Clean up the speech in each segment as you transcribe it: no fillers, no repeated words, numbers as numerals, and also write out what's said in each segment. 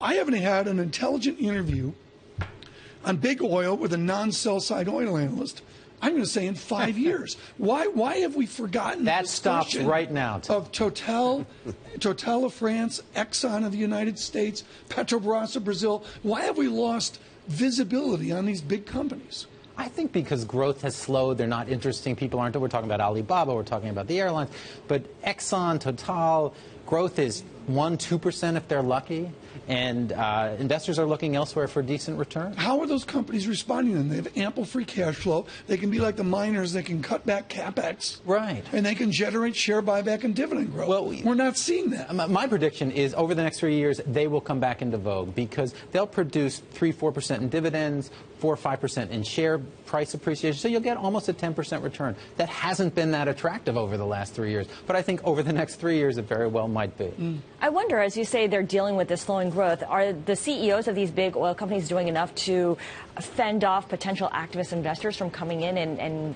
I haven't had an intelligent interview on big oil with a non-sell side oil analyst, I'm going to say, in 5 years. Why have we forgotten that stops right now of Total of France, Exxon of the United States, Petrobras of Brazil? Why have we lost visibility on these big companies? I think because growth has slowed, they're not interesting. People aren't. We're talking about Alibaba, we're talking about the airlines. But Exxon, Total, growth is 1–2% if they're lucky. And investors are looking elsewhere for decent return. How are those companies responding to them? They have ample free cash flow. They can be like the miners. They can cut back CapEx. Right. And they can generate share buyback and dividend growth. Well, we're not seeing that. My prediction is over the next 3 years, they will come back into vogue because they'll produce 3–4% in dividends, 4–5% in share price appreciation. So you'll get almost a 10% return. That hasn't been that attractive over the last 3 years. But I think over the next 3 years, it very well might be. I wonder, as you say, they're dealing with this slowing growth. Are the CEOs of these big oil companies doing enough to fend off potential activist investors from coming in and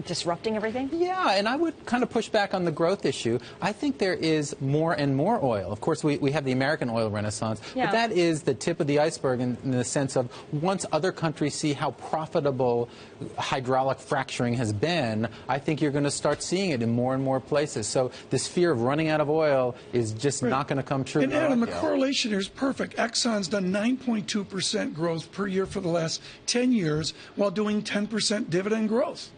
disrupting everything? Yeah, and I would kind of push back on the growth issue. I think there is more and more oil. Of course, we have the American oil renaissance, but that is the tip of the iceberg in the sense of once other countries see how profitable hydraulic fracturing has been, I think you're going to start seeing it in more and more places. So this fear of running out of oil is just not going to come true. And Adam, the correlation here is perfect. Exxon's done 9.2% growth per year for the last 10 years while doing 10% dividend growth.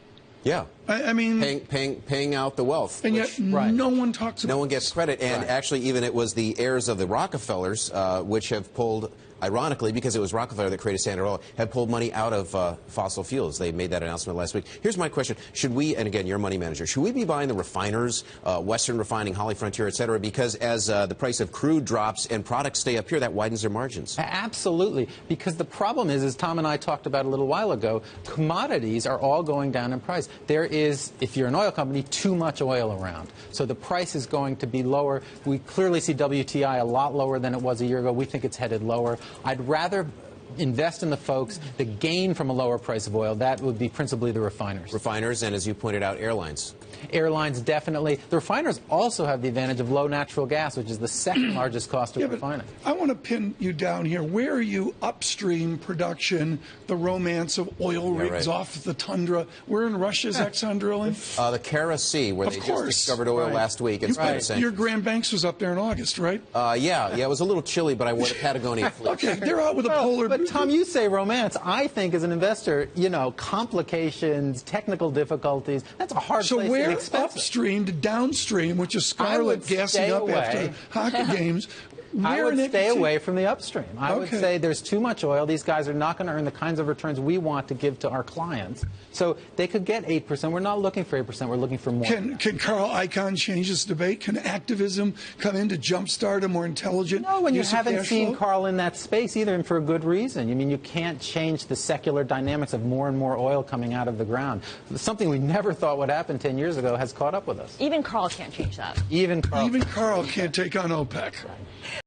Yeah, I mean, paying out the wealth, and yet no one talks about. No one gets credit, and actually, even it was the heirs of the Rockefellers, which have pulled, ironically, because it was Rockefeller that created Standard Oil, have pulled money out of fossil fuels. They made that announcement last week. Here's my question: should we, and again, you're a money manager, should we be buying the refiners, Western Refining, Holly Frontier, et cetera, because as the price of crude drops and products stay up here, that widens their margins? Absolutely, because the problem is, as Tom and I talked about a little while ago, commodities are all going down in price. There is, if you're an oil company, too much oil around. So the price is going to be lower. We clearly see WTI a lot lower than it was a year ago. We think it's headed lower. I'd rather invest in the folks that gain from a lower price of oil. That would be principally the refiners. Refiners, and as you pointed out, airlines. Airlines, definitely. The refiners also have the advantage of low natural gas, which is the second largest cost of refining. I want to pin you down here. Where are you upstream production, the romance of oil rigs off the tundra? We're in Russia's Exxon drilling? The Kara Sea, where they just discovered oil last week. Your Grand Banks was up there in August, right? Yeah, it was a little chilly, but I wore the Patagonia fleece. Okay, they're out with a polar... But Tom, you say romance. I think as an investor, you know, complications, technical difficulties, that's a hard place. So where upstream to downstream, which is Scarlett gassing up after hockey games. I would stay away from the upstream. I would say there's too much oil. These guys are not going to earn the kinds of returns we want to give to our clients. So they could get 8%. We're not looking for 8%. We're looking for more. Can Carl Icahn change this debate? Can activism come in to jumpstart a more intelligent No, and you use of haven't cash seen flow? Carl in that space either, and for a good reason. I mean, you can't change the secular dynamics of more and more oil coming out of the ground. Something we never thought would happen 10 years ago has caught up with us. Even Carl can't change that. Even Carl can't take on OPEC.